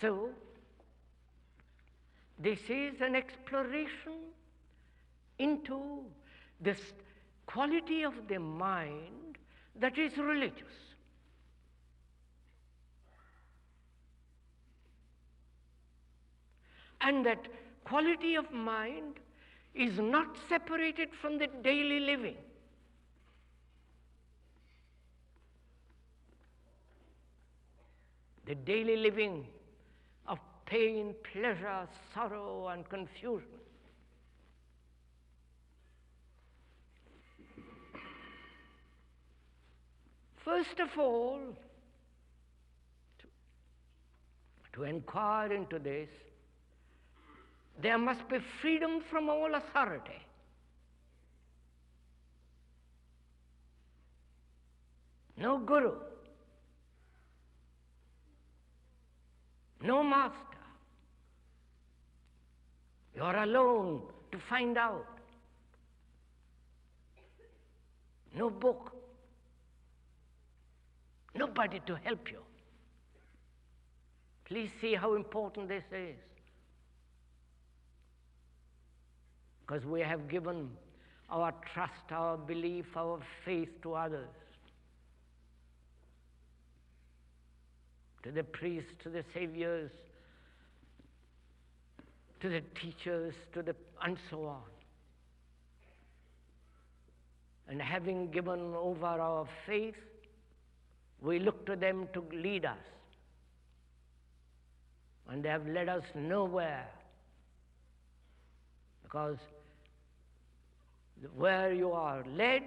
So, this is an exploration into this quality of the mind that is religious. And that quality of mind is not separated from the daily living. The daily living of pain, pleasure, sorrow, and confusion. First of all, to inquire into this, there must be freedom from all authority. No guru, no master. You are alone to find out. No book, nobody to help you. Please see how important this is. Because we have given our trust, our belief, our faith to others. To the priests, to the saviors, to the teachers, and so on. And having given over our faith, we look to them to lead us. And they have led us nowhere. Because where you are led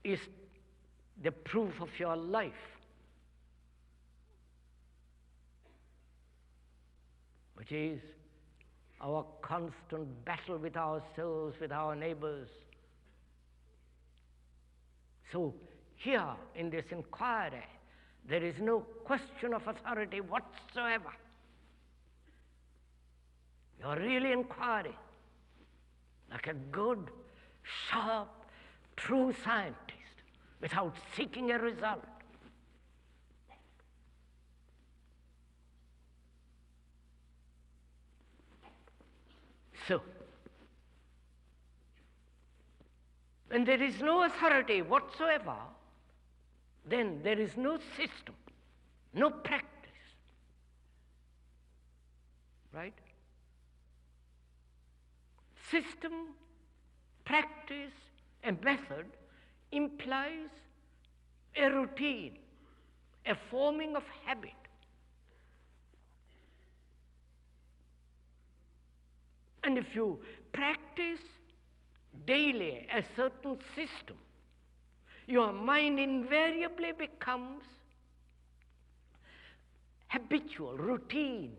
is the proof of your life. Which is our constant battle with ourselves, with our neighbors. So here in this inquiry, there is no question of authority whatsoever. You're really inquiring like a good, sharp, true scientist without seeking a result. So, when there is no authority whatsoever, then there is no system, no practice. Right? System, practice, and method implies a routine, a forming of habit. And if you practice daily a certain system, your mind invariably becomes habitual, routine,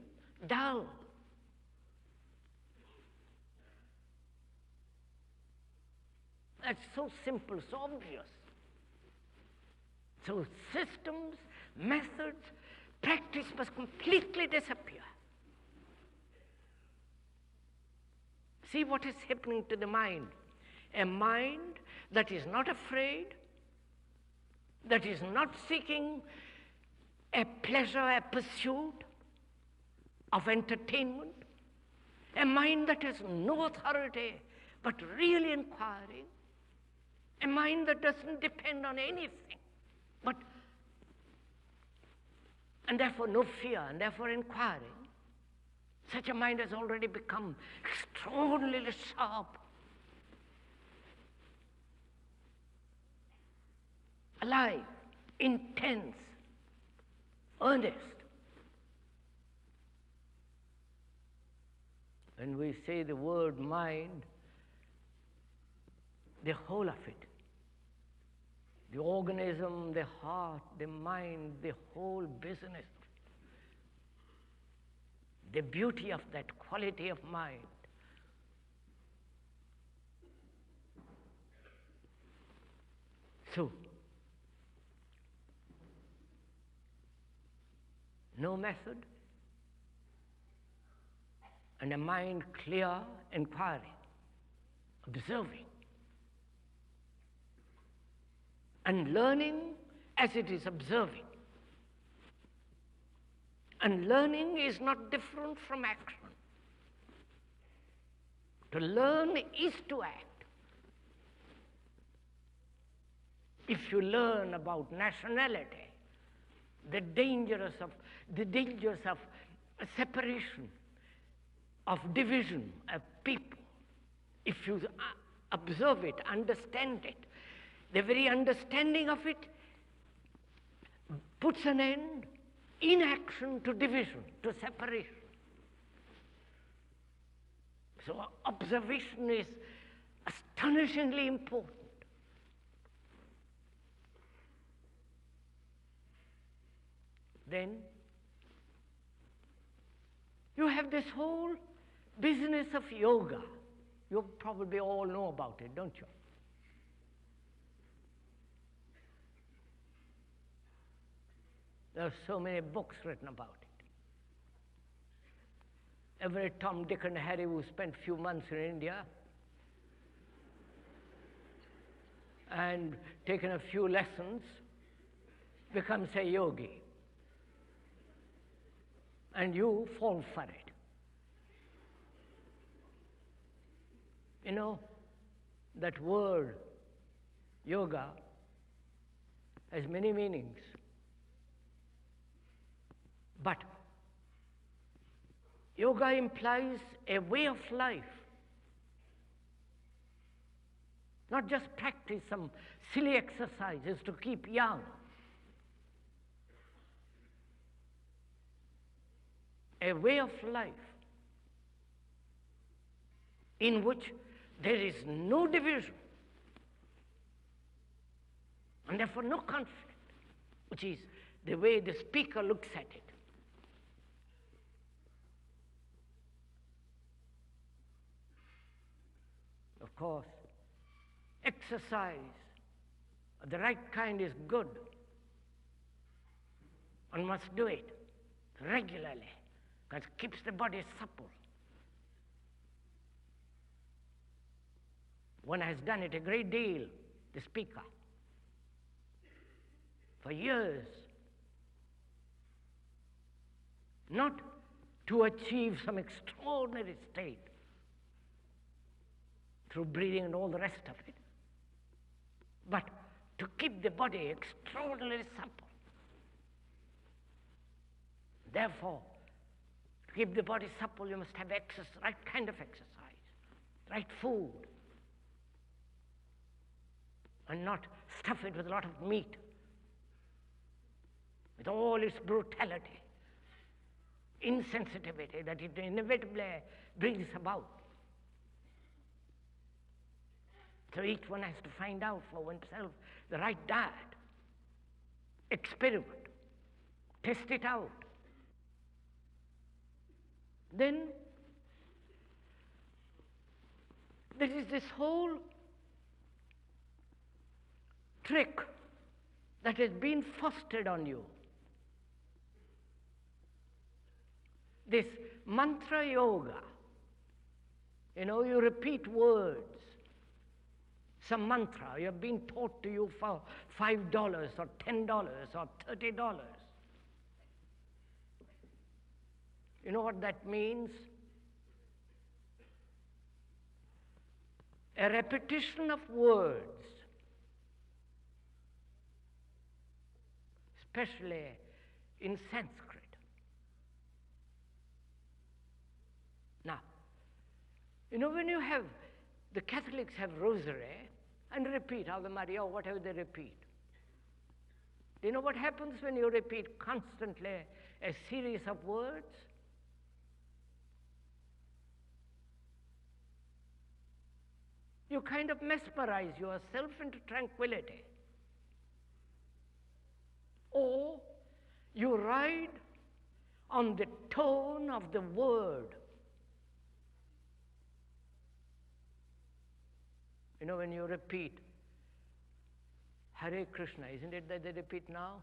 dull. That's so simple, so obvious. So systems, methods, practice must completely disappear. See what is happening to the mind. A mind that is not afraid, that is not seeking a pleasure, a pursuit of entertainment, a mind that has no authority but really inquiring, a mind that doesn't depend on anything, and therefore no fear, and therefore inquiring. Such a mind has already become extraordinarily sharp, alive, intense, earnest. When we say the word mind, the whole of it, the organism, the heart, the mind, the whole business, the beauty of that quality of mind. So, no method, and a mind clear, inquiring, observing, and learning as it is observing. And learning is not different from action. To learn is to act. If you learn about nationality, the dangers of separation, of division of people, if you observe it, understand it, the very understanding of it puts an end in action to division, to separation. So observation is astonishingly important. Then you have this whole business of yoga. You probably all know about it, don't you? There are so many books written about it. Every Tom, Dick, and Harry who spent a few months in India and taken a few lessons becomes a yogi. And you fall for it. You know, that word, yoga, has many meanings. But yoga implies a way of life. Not just practice some silly exercises to keep young. A way of life in which there is no division and therefore no conflict, which is the way the speaker looks at it. Of course, exercise of the right kind is good. One must do it regularly because it keeps the body supple. One has done it a great deal, the speaker, for years, not to achieve some extraordinary state through breathing and all the rest of it, but to keep the body extraordinarily supple. Therefore, to keep the body supple, you must have right kind of exercise, right food, and not stuff it with a lot of meat, with all its brutality, insensitivity that it inevitably brings about. So each one has to find out for oneself the right diet, experiment, test it out. Then there is this whole trick that has been fostered on you. This mantra yoga. You know, you repeat words. Some mantra you have been taught to you for $5 or $10 or $30. You know what that means? A repetition of words, especially in Sanskrit. Now, you know, when you have, the Catholics have rosary and repeat Ave Maria or whatever they repeat. Do you know what happens when you repeat constantly a series of words? You kind of mesmerize yourself into tranquility. Or you ride on the tone of the word. You know, when you repeat Hare Krishna, isn't it that they repeat now?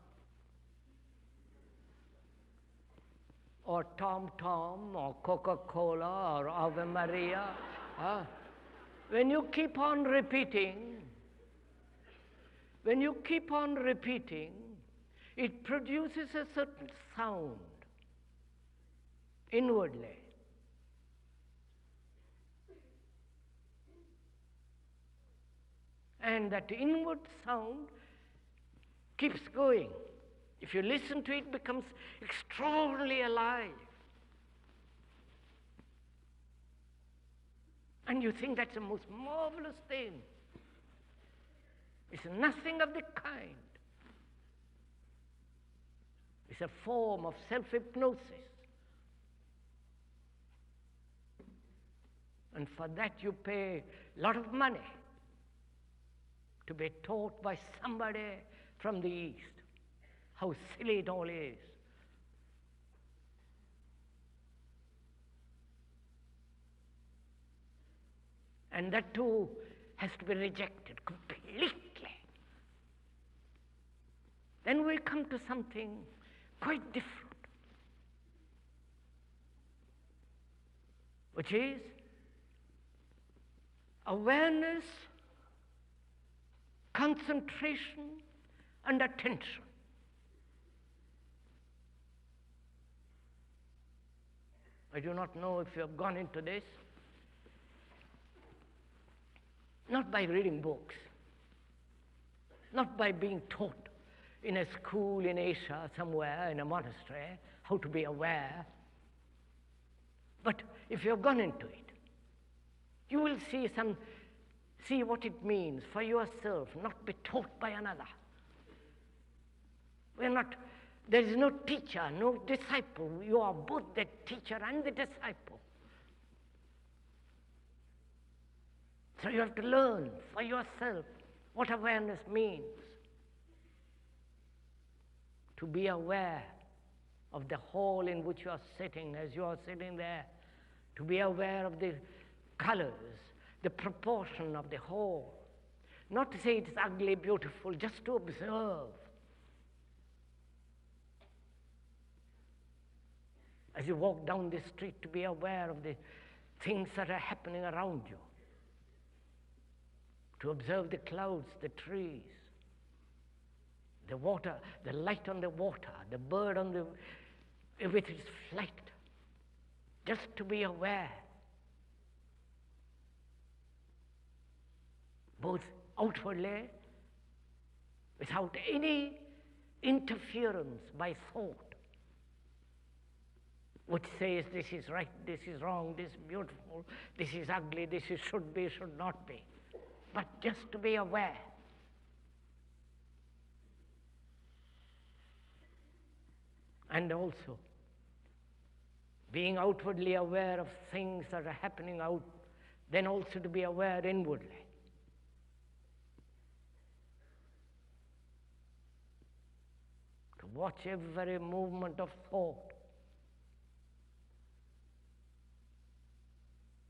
Or Tom Tom, or Coca-Cola, or Ave Maria. When you keep on repeating, it produces a certain sound. inwardly. And that inward sound keeps going. If you listen to it, it becomes extraordinarily alive. And you think that's the most marvelous thing. It's nothing of the kind. It's a form of self-hypnosis. And for that you pay a lot of money to be taught by somebody from the East. How silly it all is. And that too has to be rejected completely. Then we come to something quite different, which is awareness, concentration, and attention. I do not know if you have gone into this. Not by reading books, not by being taught in a school in Asia somewhere, in a monastery, how to be aware. But if you have gone into it, you will see what it means for yourself, not be taught by another. There is no teacher, no disciple. You are both the teacher and the disciple. So you have to learn for yourself what awareness means. To be aware of the hall in which you are sitting, as you are sitting there. To be aware of the colors, the proportion of the hall. Not to say it's ugly, beautiful, just to observe. As you walk down the street, to be aware of the things that are happening around you. To observe the clouds, the trees, the water, the light on the water, the bird with its flight. Just to be aware. Both outwardly, without any interference by thought, which says this is right, this is wrong, this is beautiful, this is ugly, this is should be, should not be. But just to be aware. And also, being outwardly aware of things that are happening out, then also to be aware inwardly. To watch every movement of thought.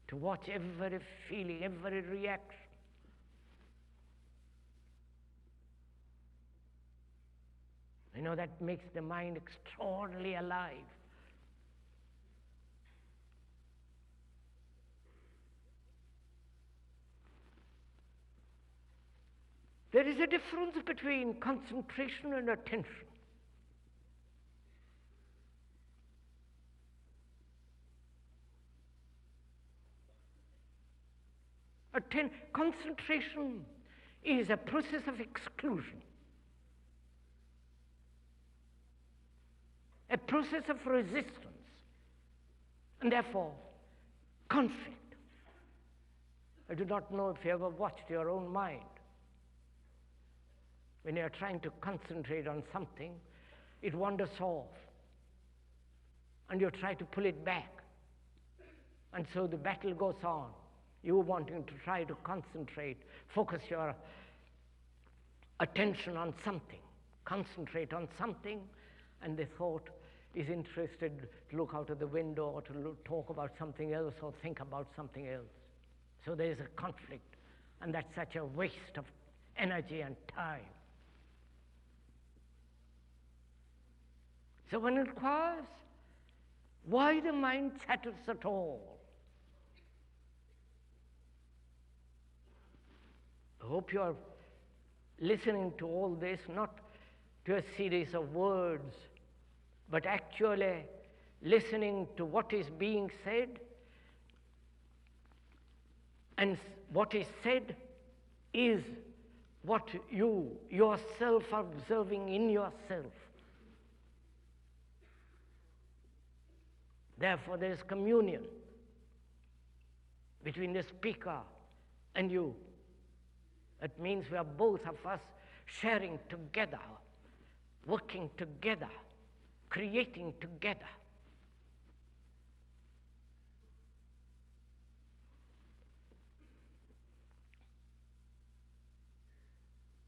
To watch every feeling, every reaction. You know, that makes the mind extraordinarily alive. There is a difference between concentration and attention. Concentration is a process of exclusion. A process of resistance, and therefore conflict. I do not know if you ever watched your own mind. When you are trying to concentrate on something, it wanders off, and you try to pull it back. And so the battle goes on. You wanting to try to concentrate, focus your attention on something, concentrate on something, and the thought is interested to look out of the window or to talk about something else or think about something else. So there is a conflict, and that's such a waste of energy and time. So one inquires, why the mind chatters at all? I hope you are listening to all this, not to a series of words, but actually listening to what is being said, and what is said is what you yourself are observing in yourself. Therefore, there is communion between the speaker and you. That means we are both of us sharing together, working together, creating together.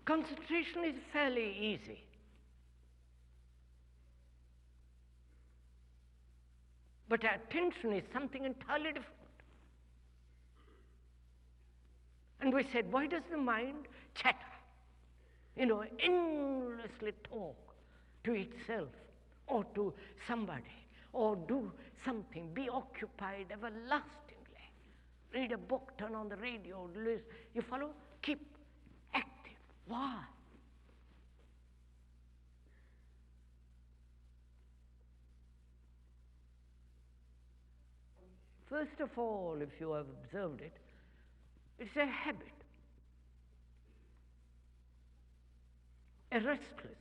Concentration is fairly easy. But attention is something entirely different. And we said, why does the mind chatter? Endlessly talk to itself or to somebody, or do something, be occupied everlastingly. Read a book, turn on the radio, listen. You follow? Keep active. Why? First of all, if you have observed it, it's a habit, a restlessness.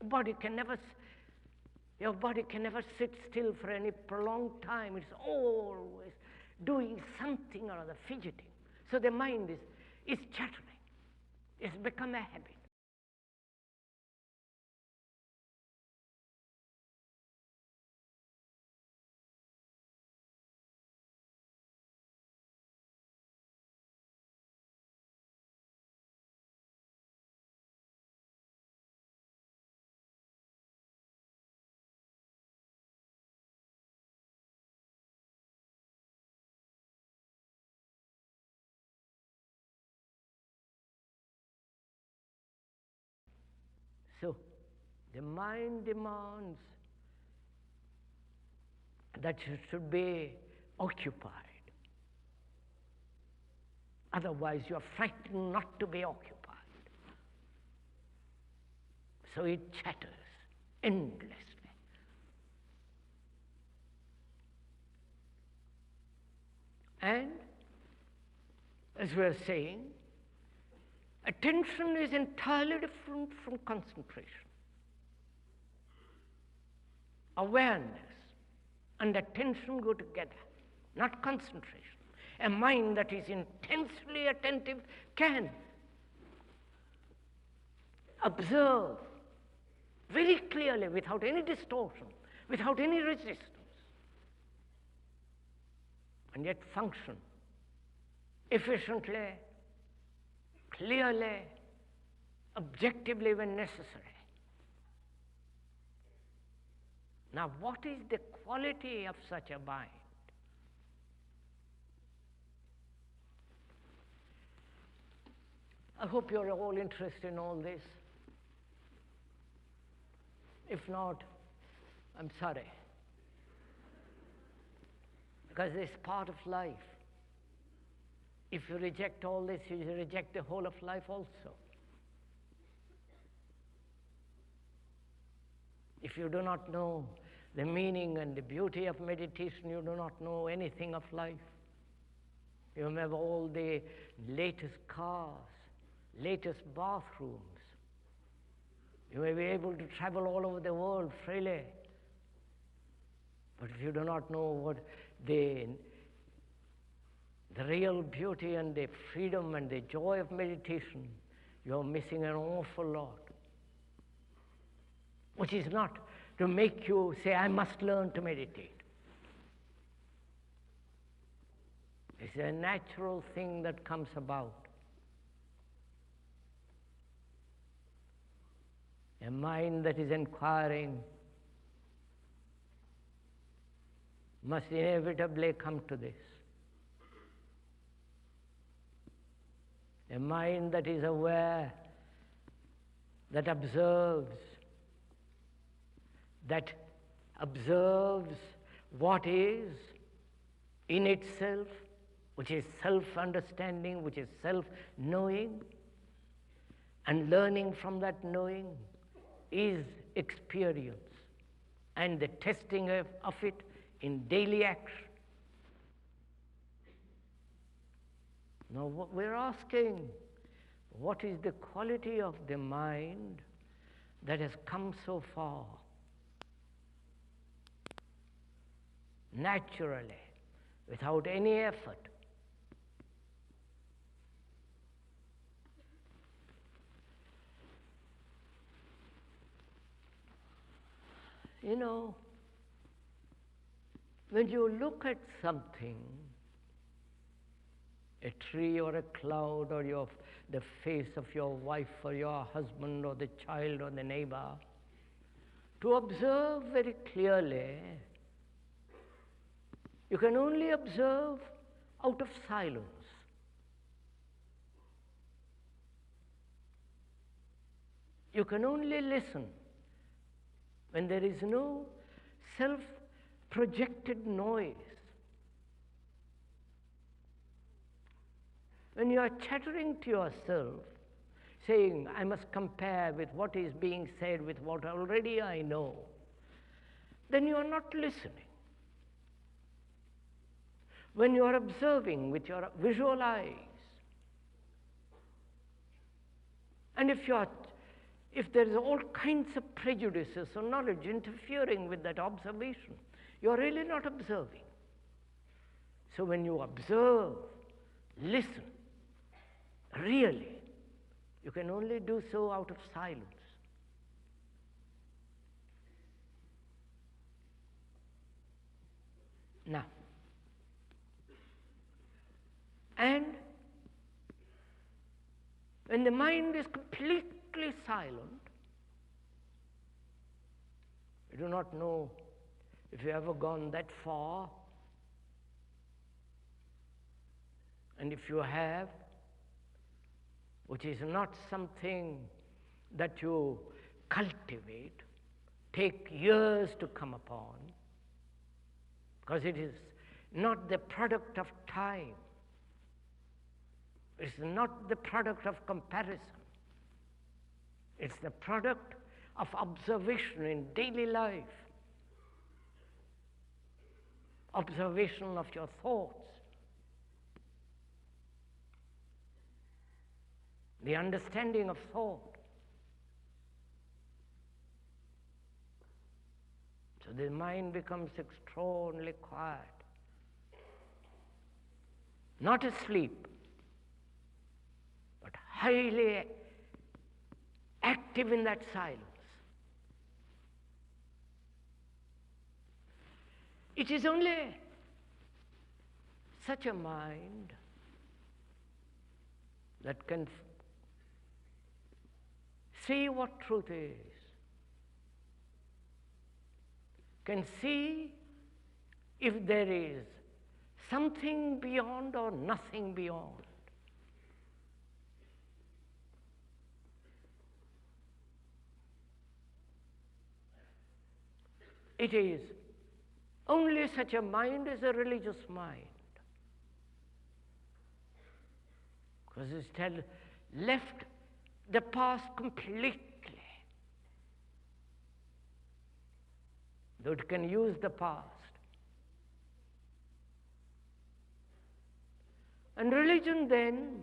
Your body can never sit still for any prolonged time. It's always doing something or other, fidgeting. So the mind is chattering. It's become a habit. So the mind demands that it should be occupied. Otherwise, you are frightened not to be occupied. So it chatters endlessly. And, as we are saying, attention is entirely different from concentration. Awareness and attention go together, not concentration. A mind that is intensely attentive can observe very clearly, without any distortion, without any resistance, and yet function efficiently, clearly, objectively when necessary. Now, what is the quality of such a mind? I hope you're all interested in all this. If not, I'm sorry. Because it's part of life. If you reject all this, you reject the whole of life also. If you do not know the meaning and the beauty of meditation, you do not know anything of life. You may have all the latest cars, latest bathrooms. You may be able to travel all over the world freely. But if you do not know what the real beauty and the freedom and the joy of meditation, you're missing an awful lot. Which is not to make you say, I must learn to meditate. It's a natural thing that comes about. A mind that is inquiring must inevitably come to this. A mind that is aware, that observes what is in itself, which is self-understanding, which is self-knowing, and learning from that knowing is experience. and the testing of it in daily action. Now what we're asking, what is the quality of the mind that has come so far naturally, without any effort? You know, when you look at something, a tree or a cloud or the face of your wife or your husband or the child or the neighbor, to observe very clearly, you can only observe out of silence. You can only listen when there is no self-projected noise. When you are chattering to yourself, saying, I must compare with what is being said with what already I know, then you are not listening. When you are observing with your visual eyes, and if there is all kinds of prejudices or knowledge interfering with that observation, you are really not observing. So when you observe, listen, really, you can only do so out of silence. Now, and when the mind is completely silent, I do not know if you've ever gone that far, and if you have, which is not something that you cultivate, take years to come upon, because it is not the product of time. It's not the product of comparison. It's the product of observation in daily life, observation of your thoughts, the understanding of thought. So the mind becomes extraordinarily quiet, not asleep, but highly active in that silence. It is only such a mind that can see what truth is, can see if there is something beyond or nothing beyond. It is only such a mind as a religious mind, because it's left the past completely, though it can use the past. And religion then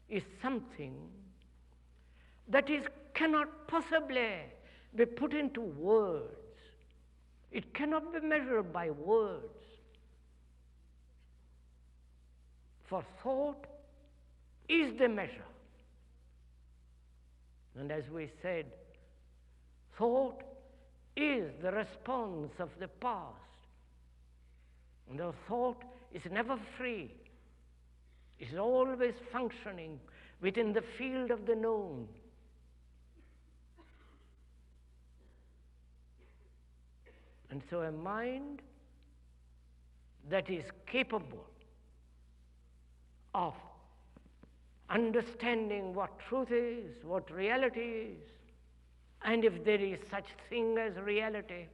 is something that cannot possibly be put into words. It cannot be measured by words. For thought is the measure. And as we said, thought is the response of the past. And the thought is never free. It is always functioning within the field of the known. And so a mind that is capable of understanding what truth is, what reality is, and if there is such thing as reality,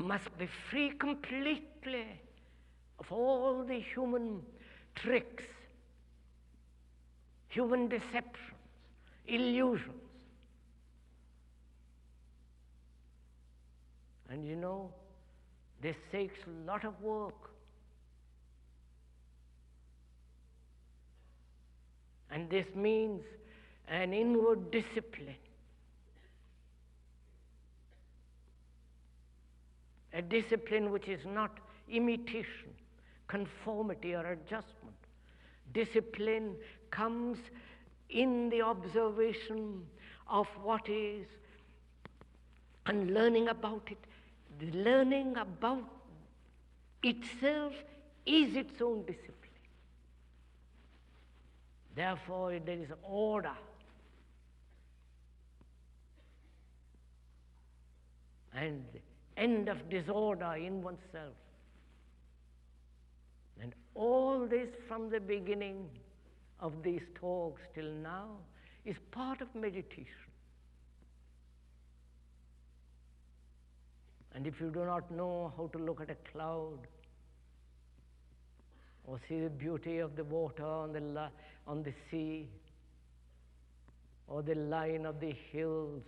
must be free completely of all the human tricks, human deceptions, illusions. And you know, this takes a lot of work. And this means an inward discipline. A discipline which is not imitation, conformity, or adjustment. Discipline comes in the observation of what is and learning about it. The learning about itself is its own discipline. Therefore, there is order. And end of disorder in oneself. And all this from the beginning of these talks till now is part of meditation. And if you do not know how to look at a cloud, or see the beauty of the water on the sea, or the line of the hills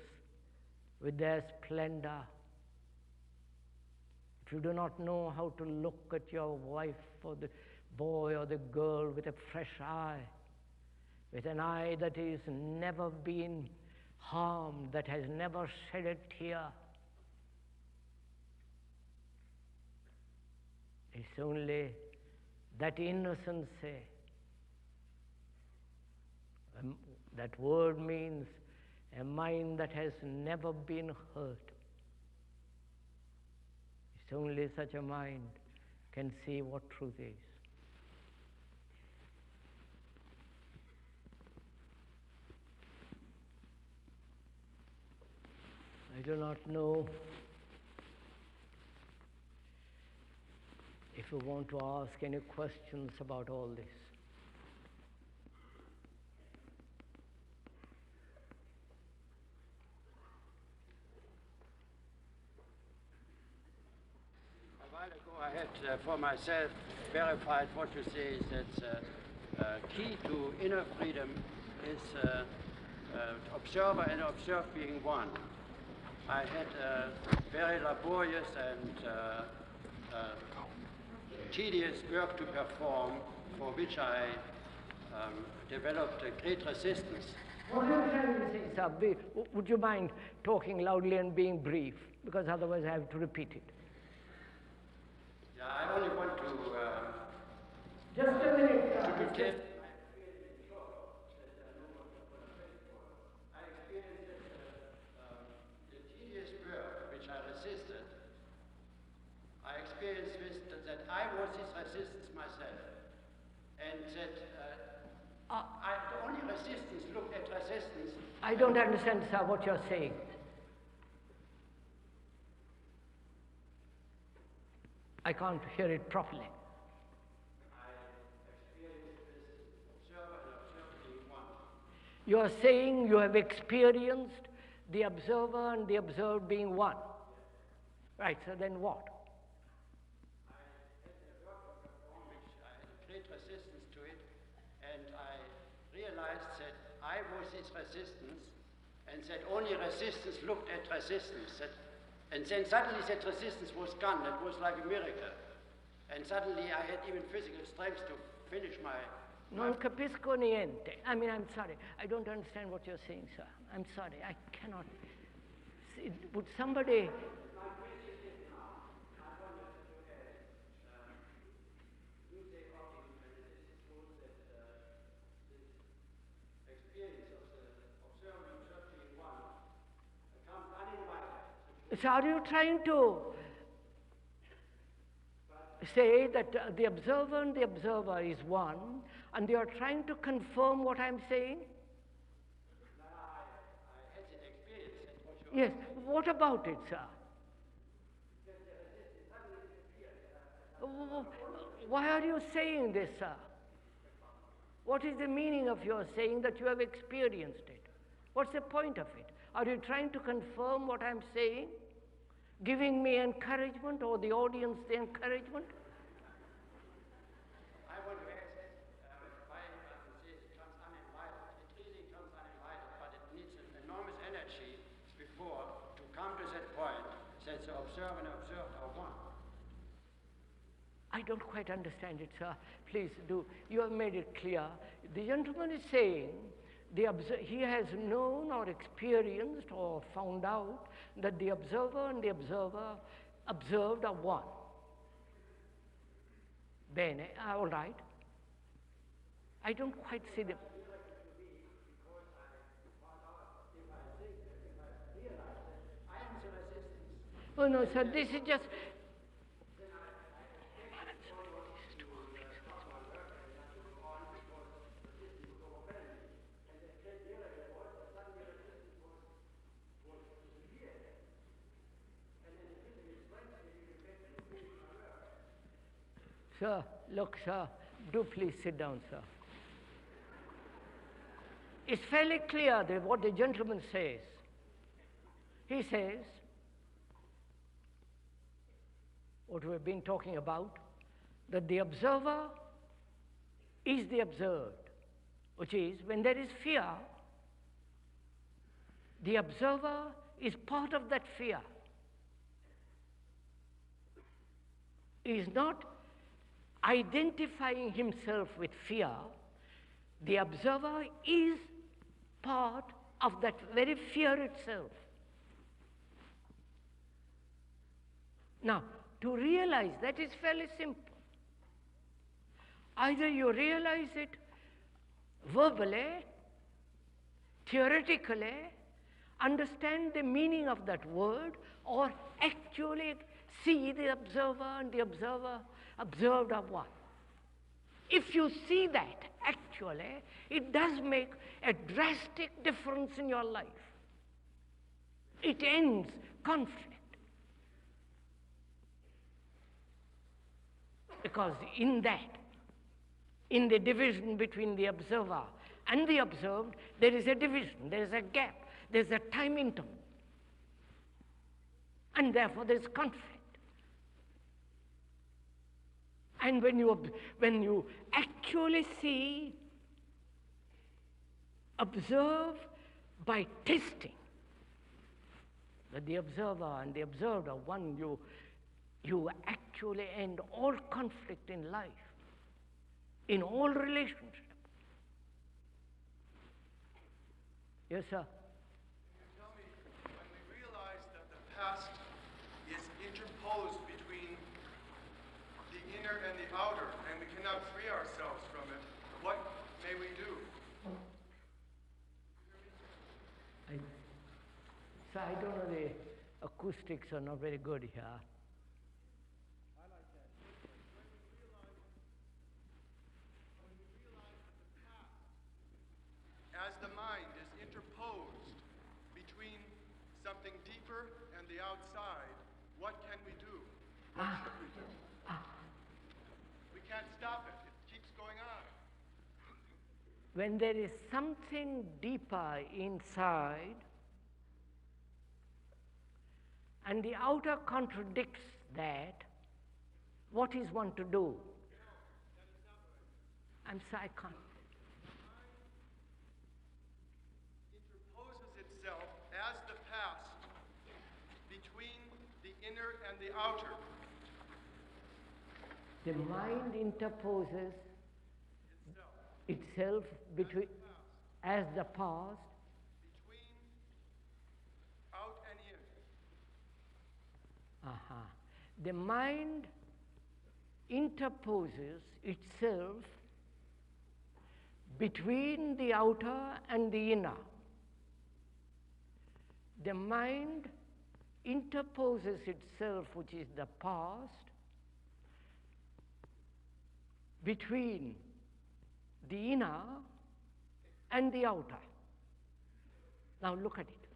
with their splendor, if you do not know how to look at your wife or the boy or the girl with a fresh eye, with an eye that has never been harmed, that has never shed a tear, it's only that innocency. That word means a mind that has never been hurt. It's only such a mind can see what truth is. I do not know if you want to ask any questions about all this. A while ago I had for myself verified what you say is that key to inner freedom is observer and observed being one. I had a very laborious and tedious work to perform, for which I developed a great resistance. What are you trying to say, sir? Would you mind talking loudly and being brief? Because otherwise I have to repeat it. Yeah, I only want to... Just a minute, sir. To be clear. I was his resistance myself, and that the only resistance looked at resistance. I don't understand, sir, what you're saying. I can't hear it properly. I experienced this observer and observer being one. You are saying you have experienced the observer and the observed being one. Right, so then what? I was his resistance, and that only resistance looked at resistance. And then suddenly that resistance was gone. It was like a miracle. And suddenly I had even physical strength to finish my... Non capisco niente. I mean, I'm sorry. I don't understand what you're saying, sir. I'm sorry. I cannot... Would somebody... So are you trying to say that the observer and the observer is one, and you are trying to confirm what I'm saying? I had an experience. Yes. What about it, sir? Why are you saying this, sir? What is the meaning of your saying that you have experienced it? What's the point of it? Are you trying to confirm what I'm saying? Giving me encouragement, or the audience the encouragement? I want to ask why it comes uninvited. It really comes uninvited, but it needs an enormous energy before to come to that point that the observer and observed are one. I don't quite understand it, sir. Please do. You have made it clear. The gentleman is saying he has known or experienced or found out that the observer and the observer observed are one. Bene, all right. I don't quite see the... Oh no, sir, this is just... Sir, look, sir, do please sit down, sir. It's fairly clear that what the gentleman says. He says, what we've been talking about, that the observer is the observed, which is when there is fear, the observer is part of that fear. He is not identifying himself with fear. The observer is part of that very fear itself. Now, to realize that is fairly simple. Either you realize it verbally, theoretically, understand the meaning of that word, or actually see the observer and the observer observed are one. If you see that, actually, it does make a drastic difference in your life. It ends conflict. Because in that, in the division between the observer and the observed, there is a division, there is a gap, there is a time interval. And therefore there is conflict. And when you actually see, observe by testing, that the observer and the observed are one, you actually end all conflict in life, in all relationships. Yes, sir? Can you tell me, when we realize that the past is interposed between the inner and the outer, and we cannot free ourselves from it, what may we do? So I don't know, the acoustics are not very good here. I like that. When we realize that the past, as the mind, is interposed between something deeper and the outside, what can we do? What should we do? We can't stop it. It keeps going on. When there is something deeper inside, and the outer contradicts that, what is one to do? I'm sorry, I can't. Interposes itself as the past between the inner and the outer. The mind interposes itself between, as the past, Between out and in. The mind interposes itself between the outer and the inner. The mind interposes itself, which is the past, between the inner and the outer. Now look at it.